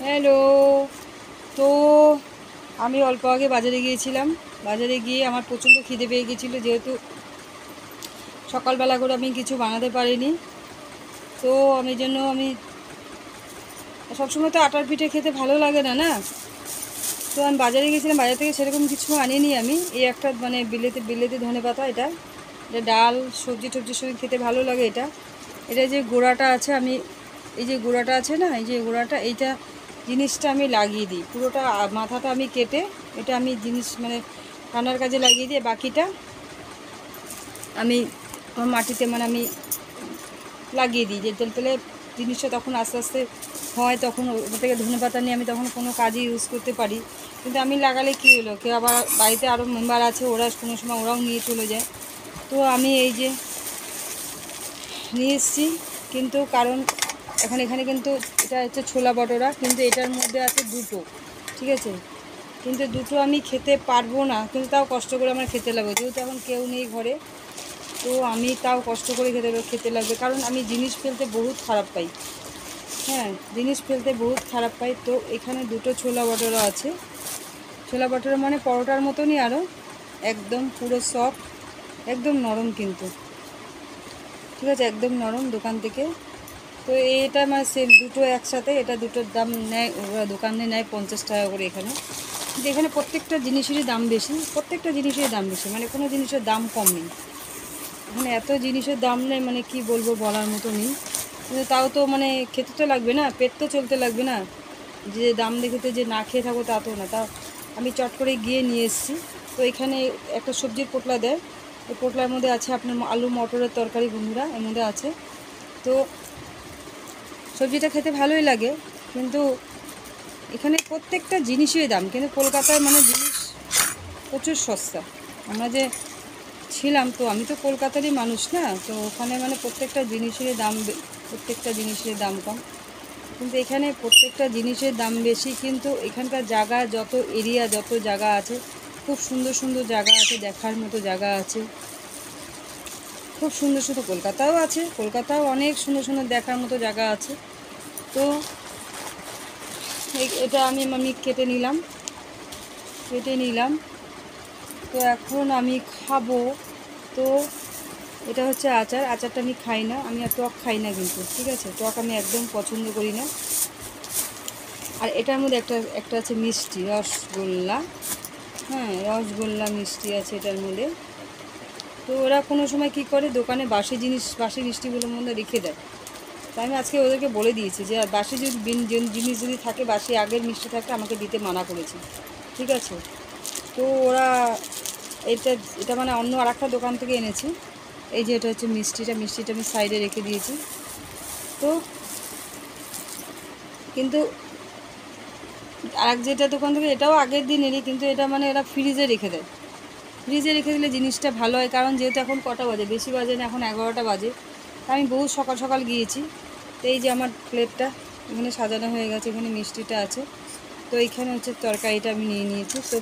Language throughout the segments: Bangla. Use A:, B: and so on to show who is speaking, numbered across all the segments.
A: হ্যালো। তো আমি অল্প আগে বাজারে গিয়েছিলাম। বাজারে গিয়ে আমার প্রচণ্ড খিদে পেয়ে গেছিলো, যেহেতু সকালবেলা করে আমি কিছু বানাতে পারিনি। তো আমি সবসময় তো আটার পিঠে খেতে ভালো লাগে না না। তো আমি বাজারে গিয়েছিলাম, বাজার থেকে সেরকম কিছু আনিনি আমি। এই একটা মানে বিলেতি বিলেতি ধনেপাতা, এটা এটা ডাল সবজি টবজির সঙ্গে খেতে ভালো লাগে। এটা এটা যে গোড়াটা আছে, আমি এই যে গোড়াটা আছে না, এই যে গোড়াটা, এইটা জিনিসটা আমি লাগিয়ে দিই পুরোটা। মাথাটা আমি কেটে এটা আমি জিনিস মানে রান্নার কাজে লাগিয়ে দিই। বাকিটা আমি আমার মাটিতে মানে আমি লাগিয়ে দিই, যে তেলে জিনিসটা তখন আস্তে আস্তে হয়, তখন ওটা থেকে ধনেপাতা নিয়ে আমি তখন কোনো কাজে ইউজ করতে পারি। কিন্তু আমি লাগালে কী হলো, কেউ আবার বাড়িতে আরও মেম্বার আছে, ওরা কোনো সময় ওরাও নিয়ে চলে যায়। তো আমি এই যে নিয়ে এসেছি, কিন্তু কারণ এখানে কিন্তু এটা হচ্ছে ছোলা বটরা, কিন্তু এটার মধ্যে আছে দুটো, ঠিক আছে। কিন্তু দুটো আমি খেতে পারবো না, কিন্তু তাও কষ্ট করে আমার খেতে লাগবে, যেহেতু এখন কেউ নেই ঘরে। তো আমি তাও কষ্ট করে খেতে লাগবে, কারণ আমি জিনিস ফেলতে বহুত খারাপ পাই। হ্যাঁ, জিনিস ফেলতে বহুত খারাপ পাই। তো এখানে দুটো ছোলা বটরা আছে। ছোলা বটরা মানে পরোটার মতনই, আরও একদম পুরো সফট, একদম নরম কিন্তু, ঠিক আছে, একদম নরম দোকান থেকে। তো এটা মানে সেম দুটো একসাথে, এটা দুটোর দাম নেয় ওরা দোকানে নেয় 50 টাকা করে এখানে। কিন্তু এখানে প্রত্যেকটা জিনিসেরই দাম বেশি, প্রত্যেকটা জিনিসেরই দাম বেশি, মানে কোনো জিনিসের দাম কম নেই এখানে। এত জিনিসের দাম নেই মানে কি বলবো, বলার মতো নেই। কিন্তু তাও তো মানে খেতে তো লাগবে না, পেট তো চলতে লাগবে না। যে দাম দেখেতে যে না খেয়ে থাকবো তা তো না। তাও আমি চট করে গিয়ে নিয়ে এসেছি। তো এখানে একটা সবজির পোটলা দেয়, ওই পোটলার মধ্যে আছে আপনার আলু মটরের তরকারি, বন্ধুরা এর মধ্যে আছে। তো সবজিটা খেতে ভালোই লাগে, কিন্তু এখানে প্রত্যেকটা জিনিসের দাম, কিন্তু কলকাতায় মানে জিনিস প্রচুর সস্তা। আমরা যে ছিলাম, তো আমি তো কলকাতারই মানুষ না, তো ওখানে মানে প্রত্যেকটা জিনিসের দাম, প্রত্যেকটা জিনিসের দাম কম, কিন্তু এখানে প্রত্যেকটা জিনিসের দাম বেশি। কিন্তু এখানকার জায়গা, যত এরিয়া, যত জায়গা আছে, খুব সুন্দর সুন্দর জায়গা আছে, দেখার মতো জায়গা আছে, খুব সুন্দর সুন্দর। কলকাতাও আছে, কলকাতাও অনেক সুন্দর সুন্দর দেখার মতো জায়গা আছে। তো এটা আমি কেটে নিলাম। তো এখন আমি খাবো। তো এটা হচ্ছে আচারটা আমি খাই না, আমি আর টক খাই না কিন্তু, ঠিক আছে, টক আমি একদম পছন্দ করি না। আর এটার মধ্যে একটা একটা আছে মিষ্টি, রসগোল্লা। হ্যাঁ, রসগোল্লা মিষ্টি আছে এটার মধ্যে। তো ওরা কোনো সময় কি করে, দোকানে বাসি মিষ্টিগুলোর মধ্যে রেখে দেয়। তাই আমি আজকে ওদেরকে বলে দিয়েছি যে বাসি জিনিস যদি থাকে, বাসি আগের মিষ্টি থাকে, আমাকে দিতে মানা করেছি, ঠিক আছে। তো ওরা এটা এটা মানে অন্য আর একটা দোকান থেকে এনেছি। এই যে এটা হচ্ছে মিষ্টিটা আমি সাইডে রেখে দিয়েছি। তো কিন্তু আর যেটা দোকান থেকে, এটাও আগের দিনেরই, কিন্তু এটা মানে এরা ফ্রিজে রেখে দেয়। ফ্রিজে রেখে দিলে জিনিসটা ভালো হয়, কারণ যেহেতু এখন কটা বাজে, বেশি বাজে না, এখন 11টা বাজে। আমি বহু সকাল সকাল গিয়েছি। তো এই যে আমার প্লেটটা এখানে সাজানো হয়ে গেছে, এখানে মিষ্টিটা আছে। তো এইখানে হচ্ছে তরকারিটা আমি নিয়ে নিয়েছি। তো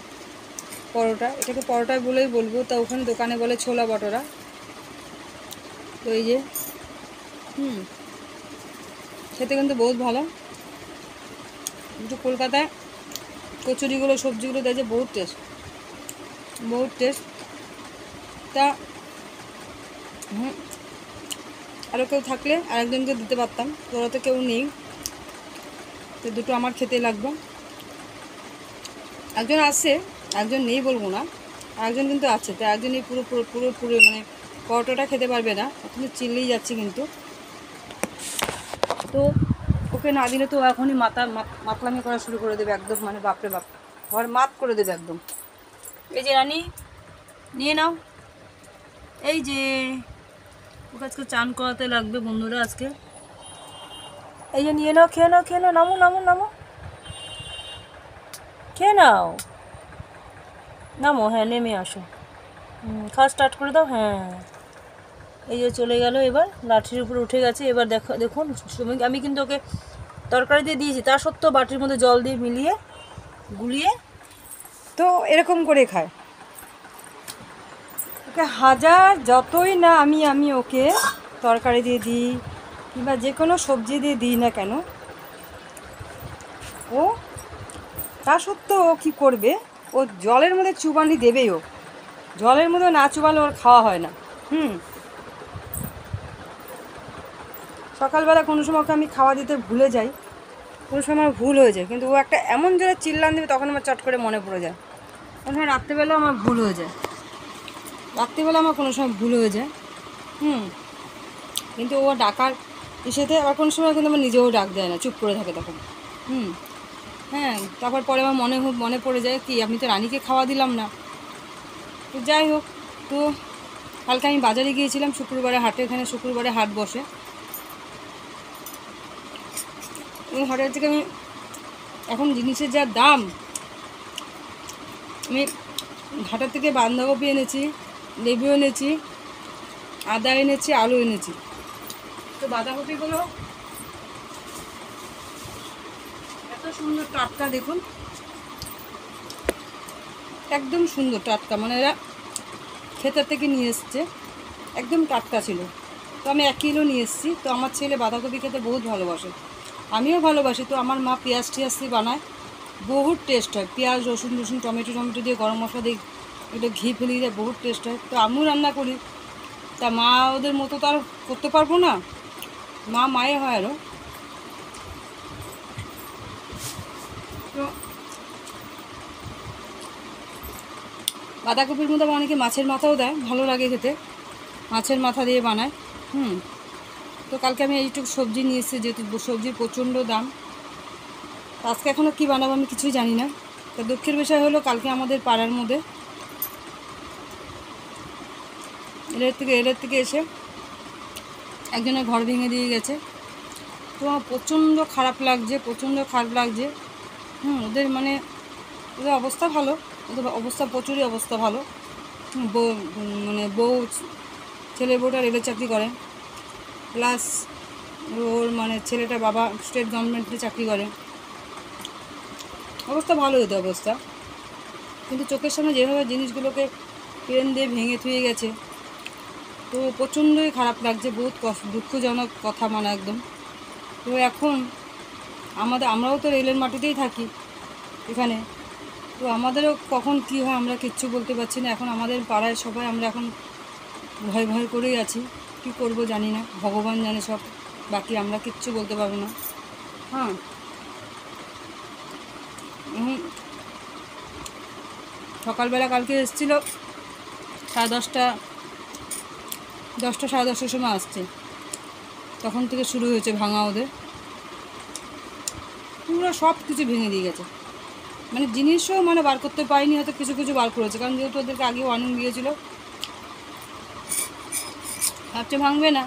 A: পরোটা, এটাকে পরোটা বলেই বলবো, তা ওখানে দোকানে বলে ছোলা বটরা। তো এই যে খেতে কিন্তু বহুত ভালো। কিন্তু কলকাতায় কচুরিগুলো, সবজিগুলো দেয় যে, বহুত টেস্ট। তা আরও কেউ থাকলে আরেকজনকে দিতে পারতাম, তো ওরা তো কেউ নেই, তো দুটো আমার খেতে লাগবে। একজন আছে, একজন নেই বলবো না, একজন কিন্তু আছে। তো একজনই পুরো মানে পরোটাটা খেতে পারবে না, কিন্তু চিল্লেই যাচ্ছে কিন্তু। তো ওকে না দিলে তো এখনই মাতলামি করা শুরু করে দেবে একদম, মানে বাপরে বাপ, ঘর মাত করে দেবে একদম। এই যে রানী, নিয়ে নাও। এই যে ওকে আজকে চান করাতে লাগবে বন্ধুরা আজকে। এই যে নিয়ে নাও, খেয়ে নাও, নামো, খেয়ে নামো। হ্যাঁ, নেমে আসো। খাওয়া স্টার্ট করে দাও। হ্যাঁ, এই যে চলে গেল, এবার লাঠির উপরে উঠে গেছে। এবার দেখুন, আমি কিন্তু ওকে তরকারি দিয়ে দিয়েছি, তা সত্ত্বেও বাটির মধ্যে জল দিয়ে মিলিয়ে গুলিয়ে তো এরকম করে খায়। ওকে হাজার যতই না আমি ওকে তরকারি দিয়ে দিই, কিংবা যে কোনো সবজি দিয়ে দিই না কেন, ও তা সত্ত্বেও ও কী করবে, ও জলের মধ্যে চুবানি দেবেই, ও জলের মধ্যে না চুবালে ওর খাওয়া হয় না। সকালবেলা কোনো সময় ওকে আমি খাওয়া দিতে ভুলে যাই, কোনো সময় আমার ভুল হয়ে যায়, কিন্তু ও একটা এমন জোরে চিল্লান দেবে তখন আমার চট করে মনে পড়ে যায়। কোনো সময় রাত্রেবেলাও আমার ভুল হয়ে যায়, রাত্রিবেলা আমার কোনো সময় ভুল হয়ে যায়। কিন্তু ও ডাকার ইসেতে আবার কোনো সময় কিন্তু আমার নিজেও ডাক দেয় না, চুপ করে থাকে তখন। হ্যাঁ, তারপর পরে আমার মনে পড়ে যায় কি আমি তো রানীকে খাওয়া দিলাম না। তো যাই হোক, তো কালকে আমি বাজারে গিয়েছিলাম, শুক্রবারে হাটে, এখানে শুক্রবারে হাট বসে। ওই হাটের থেকে আমি এখন জিনিসের যা দাম, আমি হাটের থেকে বাঁধাকপি এনেছি, লেবু এনেছি, আদা এনেছি, আলু এনেছি। তো বাঁধাকপিগুলো এত সুন্দর টাটকা, দেখুন একদম সুন্দর টাটকা, মানে এরা ক্ষেতের থেকে নিয়ে এসছে, একদম টাটকা ছিল। তো আমি 1 কিলো নিয়ে এসেছি। তো আমার ছেলে বাঁধাকপি খেতে বহুত ভালোবাসে, আমিও ভালোবাসি। তো আমার মা পেঁয়াজ টিয়াজ দিয়ে বানায়, বহুত টেস্ট হয়। পেঁয়াজ রসুন টমেটো দিয়ে গরম মশলা দিয়ে একটু ঘি ফেলিয়ে দেয়, বহুত টেস্ট হয়। তো আমিও রান্না করি, তা মা ওদের মতো তো আর করতে পারবো না, মা মায়ে হয় আরও। তো বাঁধাকপির মধ্যে অনেকে মাছের মাথাও দেয়, ভালো লাগে খেতে, মাছের মাথা দিয়ে বানায়। তো কালকে আমি এইটুকু সবজি নিয়ে এসেছি, যেহেতু সবজির প্রচণ্ড দাম। আজকে এখনও কী বানাবো আমি কিছুই জানি না। তো দুঃখের বিষয় হলো, কালকে আমাদের পাড়ার মধ্যে এলের থেকে এসে একজনের ঘর ভেঙে দিয়ে গেছে। তো আমার প্রচণ্ড খারাপ লাগছে, ওদের মানে ওদের অবস্থা ভালো, ওদের অবস্থা প্রচুরই অবস্থা ভালো। মানে ছেলের বউটা রেলের চাকরি করে, প্লাস ওর মানে ছেলেটা বাবা স্টেট গভর্নমেন্টে চাকরি করে, অবস্থা ভালো ওদের অবস্থা। কিন্তু চোখের সামনে যেভাবে জিনিসগুলোকে ট্রেন দিয়ে ভেঙে থুয়ে গেছে, তো প্রচণ্ডই খারাপ লাগছে, বহুত দুঃখজনক কথা, মানে একদম। তো এখন আমরাও তো রেলের মাটিতেই থাকি এখানে, তো আমাদেরও কখন কী হয় আমরা কিচ্ছু বলতে পারছি না। এখন আমাদের পাড়ায় সবাই আমরা এখন ভয় করেই আছি, কি করব জানি না, ভগবান জানে সব, বাকি আমরা কিচ্ছু বলতে পারবো না। সকালবেলা কালকে এসেছিল 10টা 10:30টার সময় আসছে, তখন থেকে শুরু হয়েছে ভাঙা, ওদের পুরো সব কিছু ভেঙে দিয়ে গেছে। মানে জিনিসও মানে বার করতে পারিনি, হয়তো কিছু কিছু বার করেছে, কারণ যেহেতু ওদেরকে আগে ওয়ার্নিং দিয়েছিল, ভাবছে ভাঙবে না,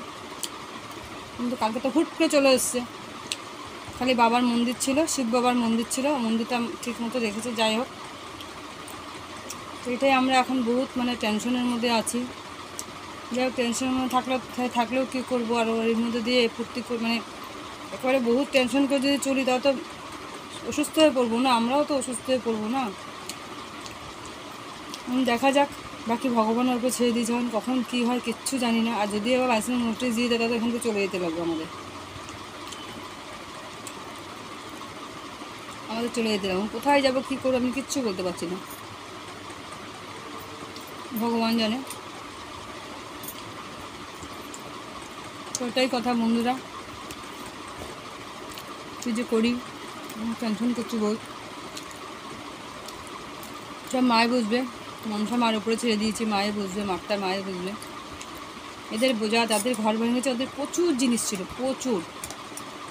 A: কিন্তু কালকে তো হুট করে চলে এসছে। খালি বাবার মন্দির ছিল, শিব বাবার মন্দির ছিল, মন্দিরটা ঠিক মতো রেখেছে। যাই হোক, তো এটাই আমরা এখন বহুত মানে টেনশনের মধ্যে আছি। যাই হোক, টেনশনের মধ্যে থাকলেও কী করবো, আর এর মধ্যে দিয়ে ফুর্তি মানে একেবারে বহুত টেনশন করে যদি চলি, তাহলে তো অসুস্থ হয়ে পড়বো না, আমরাও তো অসুস্থ হয়ে পড়বো না। দেখা যাক, বাকি ভগবানের উপর ছেড়ে দিয়েছে, কখন কী হয় কিচ্ছু জানি না। আর যদি আবার লাইসেন্স নোটিশ দিয়ে দেয়, তাহলে এখান থেকে চলে যেতে লাগবে আমাদের চলে যেতে লাগবে। কোথায় যাবো, কী করবো, আমি কিচ্ছু বলতে পারছি না, ভগবান জানে। তো ওটাই কথা বন্ধুরা, তুই যে করি টেনশন করছি বল, সব মায়ে বুঝবে, মনসা মার উপরে ছেড়ে দিয়েছি, মায়ে বুঝবে, মাঠটা মায়ে বুঝবে। এদের বোঝা, যাদের ঘর ভেঙেছে ওদের প্রচুর জিনিস ছিল, প্রচুর।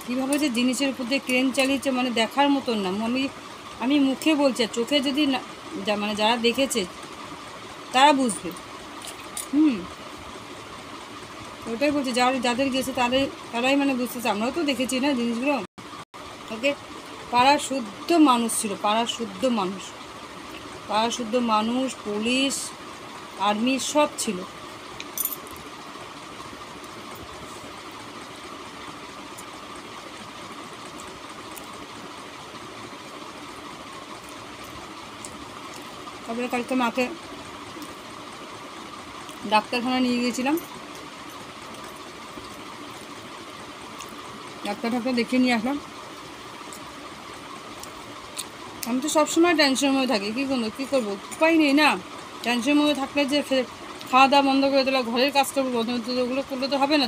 A: কীভাবে যে জিনিসের উপর দিয়ে ক্রেন চালিয়েছে মানে দেখার মতন না। আমি মুখে বলছি, আর চোখে যদি না, মানে যারা দেখেছে তারা বুঝবে। ওটাই বলছি, যাদের গেছে তারাই মানে বুঝতেছে। আমরাও তো দেখেছি না জিনিসগুলো। ওকে, পাড়ার শুদ্ধ মানুষ ছিল, পাড়ার শুদ্ধ মানুষ, পুলিশ, আর্মি সব ছিল। তারপরে কালকে মাকে ডাক্তারখানা নিয়ে গিয়েছিলাম, ডাক্তার দেখিয়ে নিয়ে আসলাম। আমি তো সবসময় টেনশনের মধ্যে থাকি, কী করবো, উপায় নেই না। টেনশনের মধ্যে থাকলে যে খাওয়া দাওয়া বন্ধ করে দিলে, ঘরের কাজ করবো বন্ধ করে দিলে, ওগুলো করলে তো হবে না,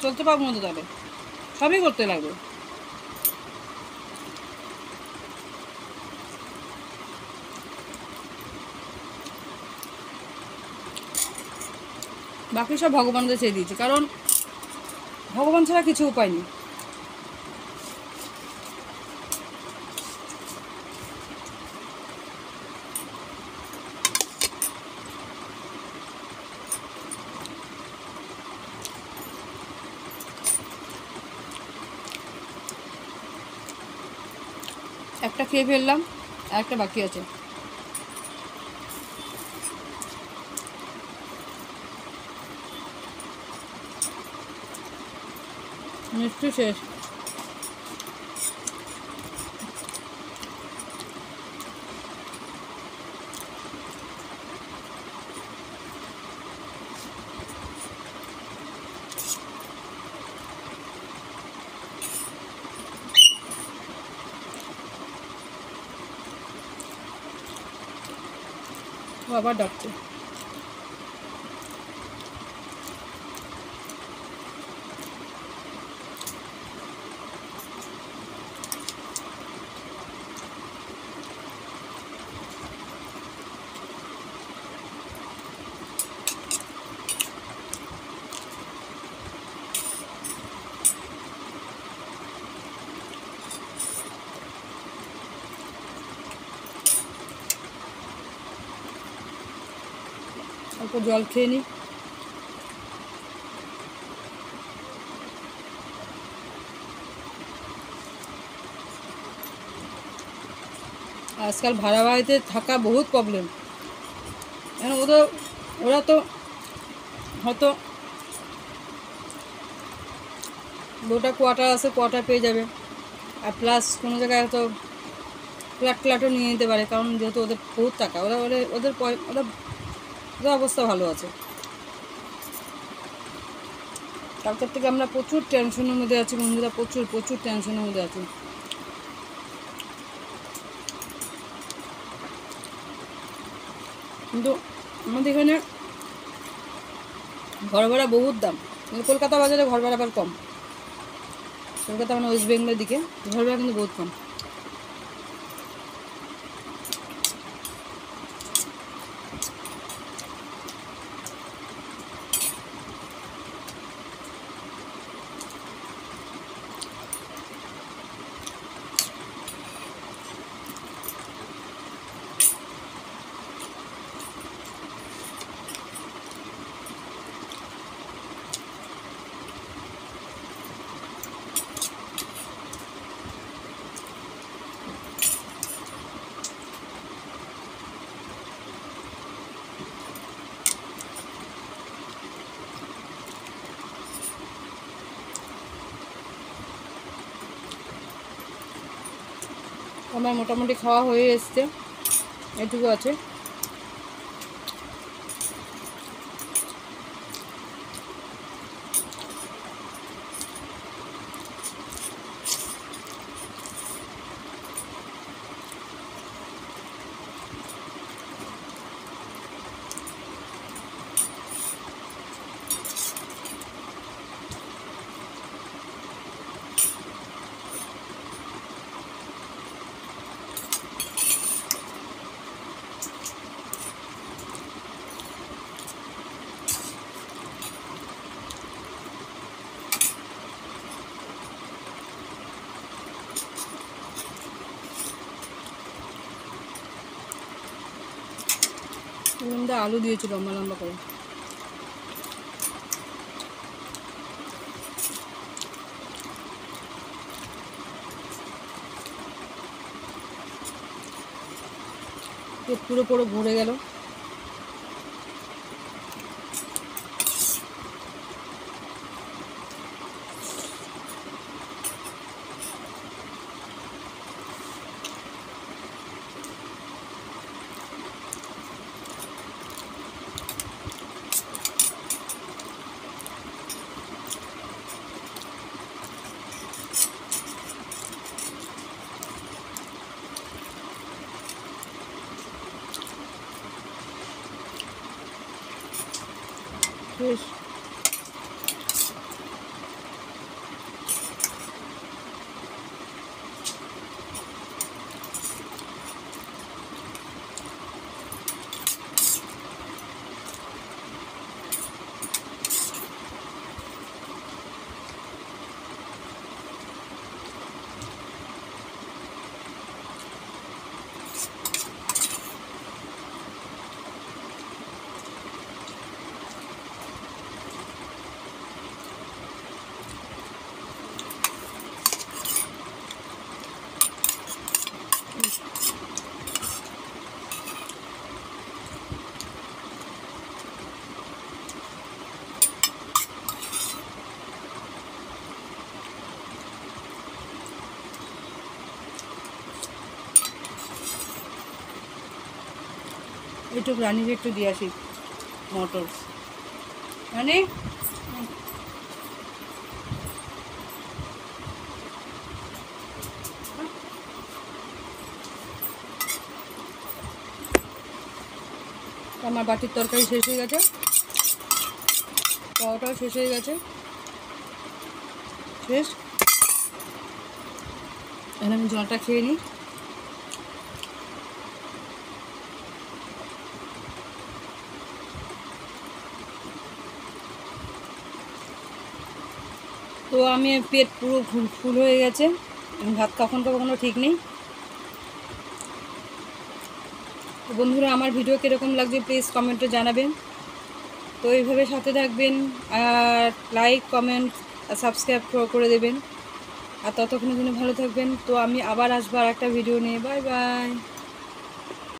A: চলতে পারবো না তো, তাহলে সবই করতে লাগবে। বাকি সব ভগবানকে চেয়ে দিয়েছি, কারণ ভগবান ছাড়া কিছু উপায় নেই। একটা খেয়ে ফেললাম, আর একটা বাকি আছে। মিষ্টি শেষ। ও আবার ডাকছে। অল্প জল খেয়ে নিই। আজকাল ভাড়া বাড়িতে থাকা বহুত প্রবলেম। কেন ওরা তো হয়তো 2টা কোয়ার্টার আছে, কোয়ার্টার পেয়ে যাবে, আর প্লাস কোনো জায়গায় হয়তো ফ্ল্যাটও নিয়ে নিতে পারে, কারণ যেহেতু ওদের বহুত টাকা, ওদের অবস্থা ভালো আছে। তারপর থেকে আমরা প্রচুর টেনশনের মধ্যে আছি বন্ধুরা, প্রচুর টেনশনের মধ্যে আছি। কিন্তু আমাদের এখানে ঘর ভাড়া বহুত দাম। কলকাতা বাজারে ঘর ভাড়া আবার কম। কলকাতা মানে ওয়েস্ট বেঙ্গলের দিকে ঘর ভাড়া কিন্তু বহুত কম। আমার মোটামুটি খাওয়া হয়ে এসছে, এটুকু আছে। আলু দিয়েছিল লম্বা লম্বা করে। পুরো ভরে গেল। বেশ একটু রানির একটু দিয়ে আসি মটর মানে আমার বাটির তরকারি শেষ হয়ে গেছে, পাওয়াটাও শেষ হয়ে গেছে, শেষ। এখন আমি জলটা খেয়ে নিই। তো আমি পেট পুরো ফুল হয়ে গেছে, ভাত কখন খাবো কোনো ঠিক নেই। তো বন্ধুরা আমার ভিডিও কীরকম লাগছে প্লিজ কমেন্টে জানাবেন। তো এইভাবে সাথে থাকবেন আর লাইক কমেন্ট আর সাবস্ক্রাইব করে দেবেন। আর ততক্ষণের জন্য ভালো থাকবেন। তো আমি আবার আসবো আর একটা ভিডিও নিয়ে। Bye bye.